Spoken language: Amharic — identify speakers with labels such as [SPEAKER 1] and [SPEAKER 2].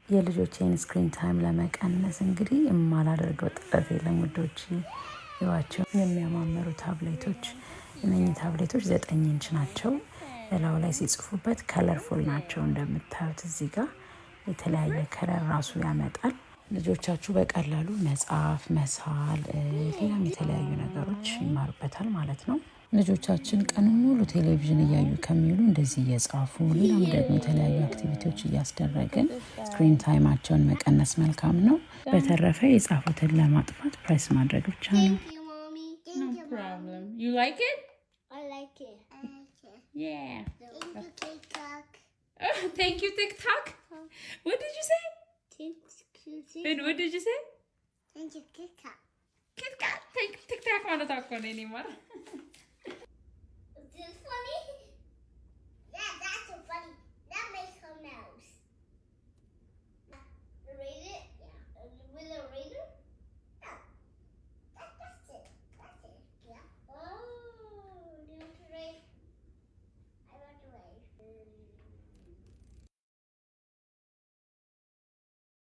[SPEAKER 1] የልጆቼን ስክሪን ታይም ለመቀነስ እንግዲህ የማላደርገው ጥረት የለም ውዶች። ይዋቸው የሚያማምሩ ታብሌቶች። እነኚህ ታብሌቶች 9 ኢንች ናቸው። እላው ላይ ሲጽፉበት ከለርፉል ናቸው። እንደምታዩት እዚህ ጋር የተለያየ ከለር ራሱ ያመጣል። ልጆቻችሁ በቀላሉ መጻፍ፣ መሳል፣ ሌላም የተለያዩ ነገሮች ይማሩበታል ማለት ነው። ልጆቻችን ቀኑን ሙሉ ቴሌቪዥን እያዩ ከሚውሉ እንደዚህ እየጻፉ ሌላም ደግሞ የተለያዩ አክቲቪቲዎች እያስደረግን ስክሪን ታይማቸውን መቀነስ መልካም ነው። በተረፈ የጻፉትን ለማጥፋት ፕሬስ ማድረግ ብቻ ነው።
[SPEAKER 2] You like it?
[SPEAKER 3] I like it.
[SPEAKER 2] Yeah.
[SPEAKER 3] Thank you, TikTok.
[SPEAKER 2] Thank you, TikTok. What did you say?
[SPEAKER 3] TikTok.
[SPEAKER 2] What did you say?
[SPEAKER 3] Thank you, TikTok.
[SPEAKER 2] TikTok. Thank you, TikTok. I want to talk about it anymore.